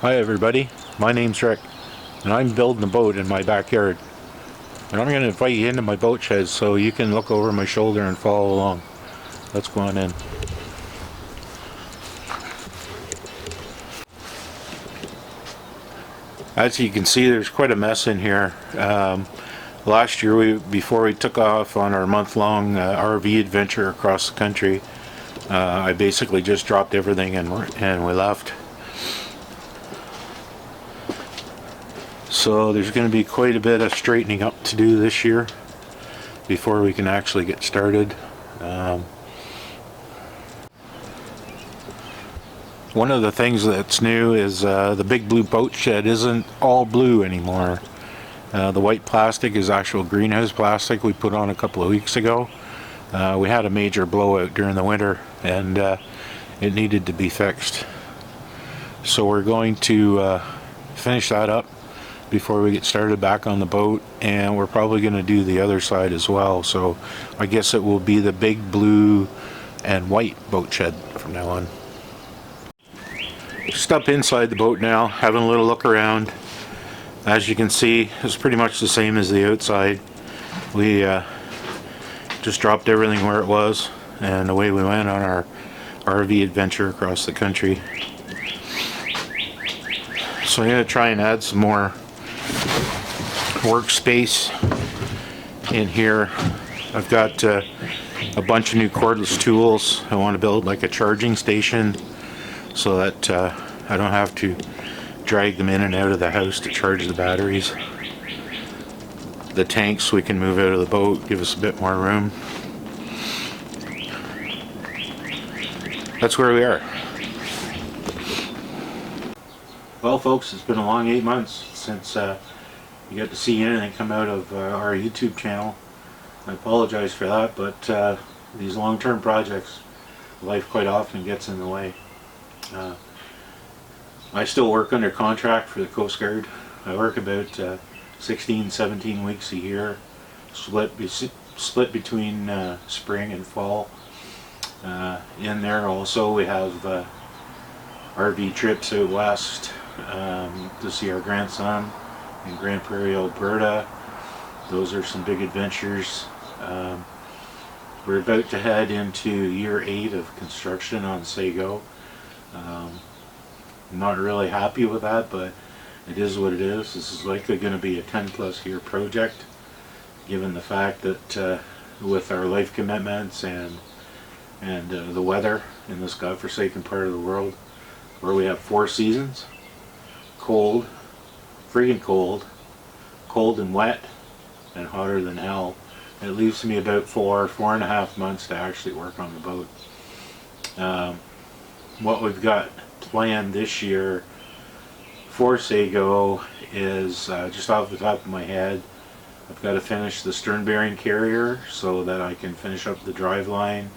Hi everybody, my name's Rick and I'm building a boat in my backyard, and I'm going to invite you into my boat shed so you can look over my shoulder and follow along. Let's go on in. As you can see, there's quite a mess in here. Last year, before we took off on our month-long RV adventure across the country, I basically just dropped everything and we left. So there's going to be quite a bit of straightening up to do this year before we can actually get started. One of the things that's new is the big blue boat shed isn't all blue anymore. The white plastic is actual greenhouse plastic we put on a couple of weeks ago. We had a major blowout during the winter and it needed to be fixed. So we're going to finish that up before we get started back on the boat, and we're probably going to do the other side as well. So I guess it will be the big blue and white boat shed from now on. Just up inside the boat now, having a little look around. As you can see, it's pretty much the same as the outside. We just dropped everything where it was and away we went on our RV adventure across the country. So I'm going to try and add some more workspace in here. I've got a bunch of new cordless tools. I want to build like a charging station so that I don't have to drag them in and out of the house to charge the batteries. The tanks we can move out of the boat, give us a bit more room. That's where we are. Well folks, it's been a long 8 months since you got to see anything come out of our YouTube channel. I apologize for that, but these long-term projects, life quite often gets in the way. I still work under contract for the Coast Guard. I work about 16-17 weeks a year, split between spring and fall. In there also we have RV trips out west to see our grandson in Grand Prairie, Alberta. Those are some big adventures. We're about to head into year 8 of construction on Sago. I'm not really happy with that, but it is what it is. This is likely going to be a 10+ year project, given the fact that with our life commitments and the weather in this godforsaken part of the world, where we have 4 seasons: cold, freaking cold, cold and wet, and hotter than hell. It leaves me about 4.5 months to actually work on the boat. What we've got planned this year for Sago is, just off the top of my head, I've got to finish the stern bearing carrier so that I can finish up the drive line,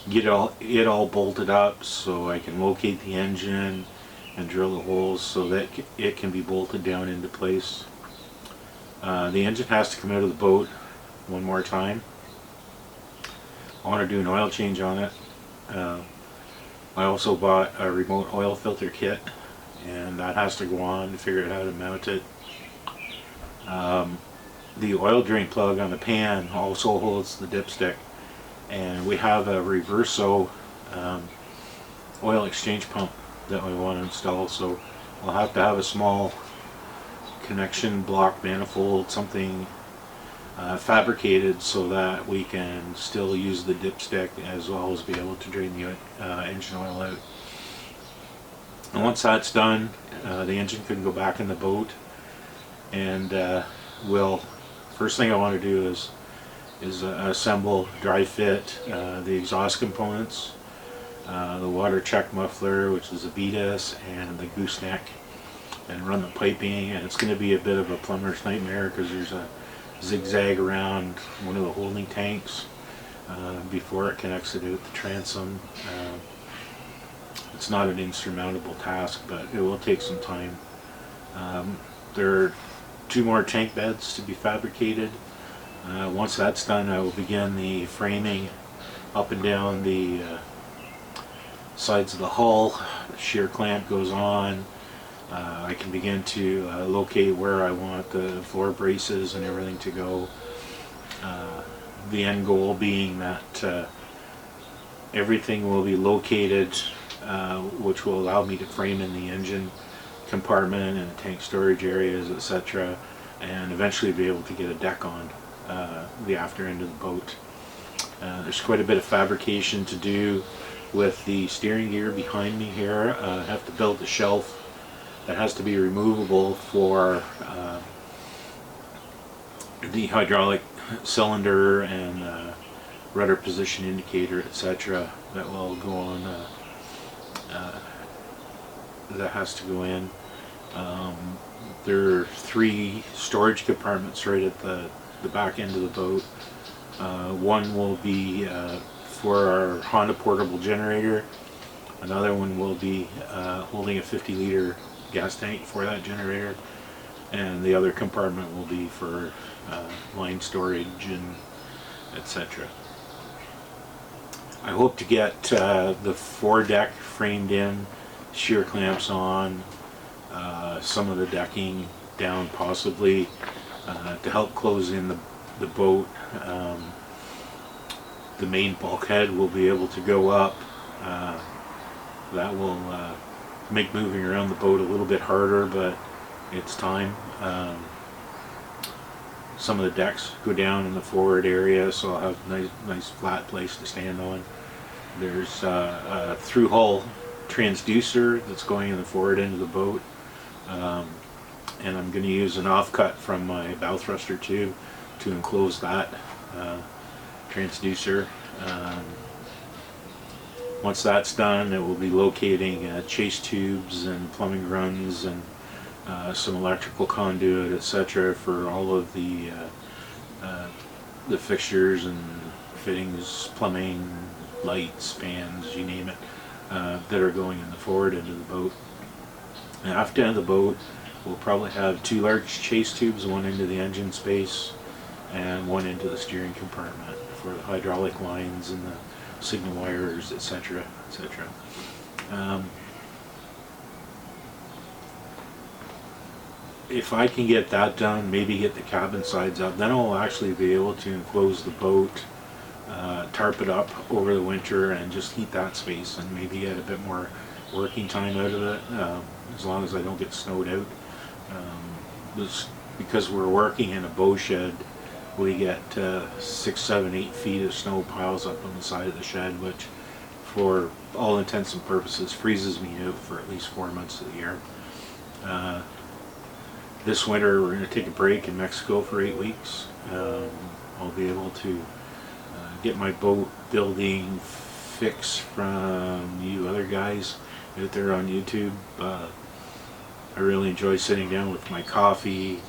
get it all bolted up so I can locate the engine and drill the holes so that it can be bolted down into place. The engine has to come out of the boat one more time. I want to do an oil change on it. I also bought a remote oil filter kit, and that has to go on to figure out how to mount it. The oil drain plug on the pan also holds the dipstick, and we have a reverso oil exchange pump that we want to install, so we'll have to have a small connection block manifold, something fabricated so that we can still use the dipstick as well as be able to drain the engine oil out. And once that's done, the engine can go back in the boat, and first thing I want to do is assemble, dry fit the exhaust components, the water check muffler, which is a Vitas, and the gooseneck, and run the piping. And it's going to be a bit of a plumber's nightmare because there's a zigzag around one of the holding tanks before it connects it out the transom. It's not an insurmountable task, but it will take some time. There are 2 more tank beds to be fabricated. Once that's done, I will begin the framing up and down the sides of the hull. The shear clamp goes on. I can begin to locate where I want the floor braces and everything to go. The end goal being that everything will be located, which will allow me to frame in the engine compartment and tank storage areas, etc., and eventually be able to get a deck on the after end of the boat. There's quite a bit of fabrication to do with the steering gear behind me here. I have to build a shelf that has to be removable for the hydraulic cylinder and rudder position indicator, etc., that will go on, that has to go in. There are 3 storage compartments right at the back end of the boat. One will be for our Honda portable generator. Another one will be holding a 50-liter gas tank for that generator. And the other compartment will be for line storage and etc. I hope to get the foredeck framed in, shear clamps on, some of the decking down possibly, to help close in the boat. The main bulkhead will be able to go up. That will make moving around the boat a little bit harder, but it's time. Some of the decks go down in the forward area, so I'll have a nice flat place to stand on. There's a through hull transducer that's going in the forward end of the boat, and I'm going to use an offcut from my bow thruster tube to enclose that transducer. Once that's done, it will be locating chase tubes and plumbing runs and some electrical conduit, etc., for all of the fixtures and fittings, plumbing, lights, fans, you name it, that are going in the forward end of the boat. And aft end of the boat, we'll probably have 2 large chase tubes, one into the engine space and one into the steering compartment for the hydraulic lines and the signal wires, etc., etc. If I can get that done, maybe get the cabin sides up, then I'll actually be able to enclose the boat, tarp it up over the winter, and just heat that space and maybe get a bit more working time out of it, as long as I don't get snowed out. Because we're working in a bow shed, we get 6, 7, 8 feet of snow piles up on the side of the shed, which for all intents and purposes freezes me out for at least 4 months of the year. This winter we're going to take a break in Mexico for 8 weeks. I'll be able to get my boat building fix from you other guys out there on YouTube. I really enjoy sitting down with my coffee,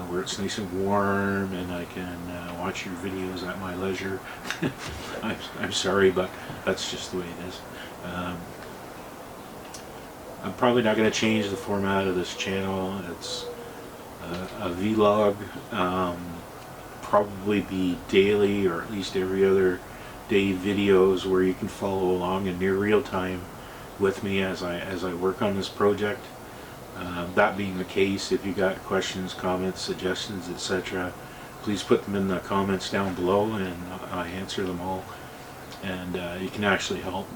where it's nice and warm and I can watch your videos at my leisure. I'm sorry, but that's just the way it is. I'm probably not going to change the format of this channel. It's a vlog, probably be daily or at least every other day videos where you can follow along in near real time with me as I work on this project. That being the case, if you got questions, comments, suggestions, etc., please put them in the comments down below, and I answer them all. And you can actually help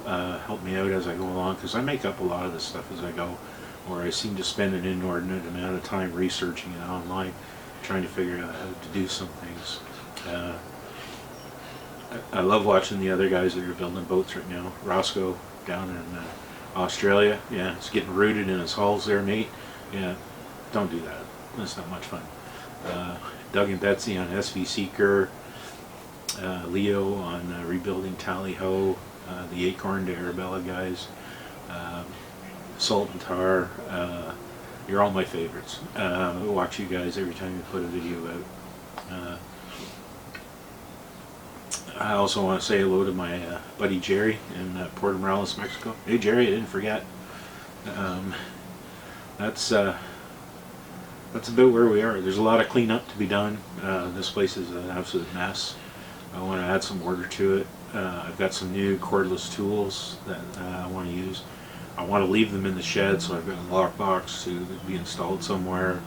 me out as I go along, because I make up a lot of this stuff as I go, or I seem to spend an inordinate amount of time researching it online, trying to figure out how to do some things. I love watching the other guys that are building boats right now. Roscoe down in Australia, yeah, he's getting rooted in his hulls there, mate. Yeah, don't do that. That's not much fun. Doug and Betsy on SV Seeker, Leo on rebuilding Tally Ho, the Acorn to Arabella guys, Salt and Tar. You're all my favorites. I watch you guys every time you put a video out. I also want to say hello to my buddy Jerry in Puerto Morales, Mexico. Hey Jerry, I didn't forget. That's about where we are. There's a lot of cleanup to be done. This place is an absolute mess. I want to add some order to it. I've got some new cordless tools that I want to use. I want to leave them in the shed, so I've got a lockbox to be installed somewhere.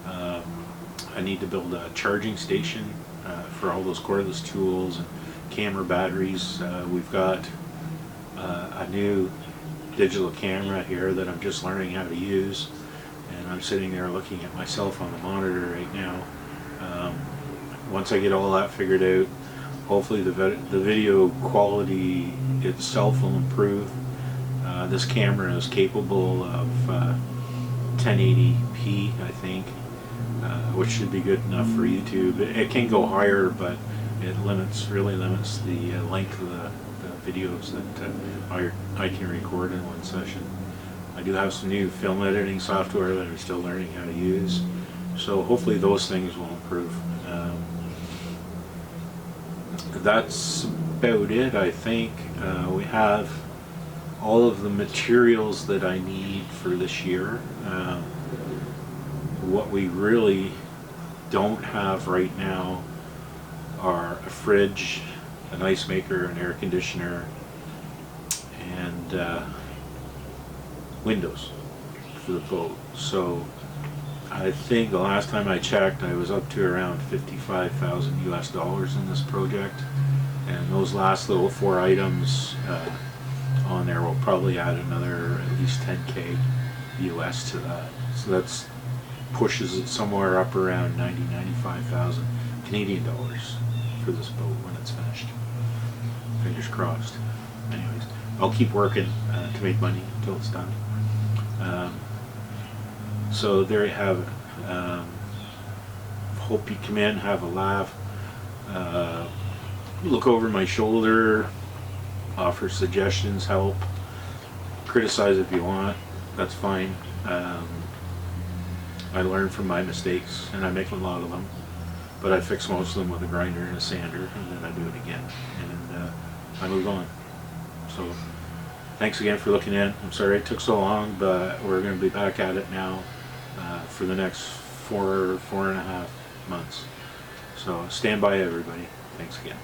I need to build a charging station for all those cordless tools and camera batteries. We've got a new digital camera here that I'm just learning how to use, and I'm sitting there looking at myself on the monitor right now. Once I get all that figured out, hopefully the video quality itself will improve. This camera is capable of 1080p, I think, which should be good enough for YouTube. It can go higher, but it really limits the length of the videos that I can record in one session. I do have some new film editing software that I'm still learning how to use, so hopefully those things will improve. That's about it, I think. We have all of the materials that I need for this year. What we really don't have right now are a fridge, an ice maker, an air conditioner, and windows for the boat. So I think the last time I checked, I was up to around $55,000 US in this project, and those last little 4 items on there will probably add another at least 10K US to that. So that's pushes it somewhere up around 95,000 Canadian dollars for this boat when it's finished. Fingers crossed. Anyways, I'll keep working to make money until it's done. So there you have it. Hope you come in, have a laugh, look over my shoulder, offer suggestions, help, criticize if you want, that's fine. I learn from my mistakes, and I make a lot of them, but I fix most of them with a grinder and a sander, and then I do it again, and I move on. So thanks again for looking in. I'm sorry it took so long, but we're going to be back at it now for the next four and a half months. So stand by, everybody. Thanks again.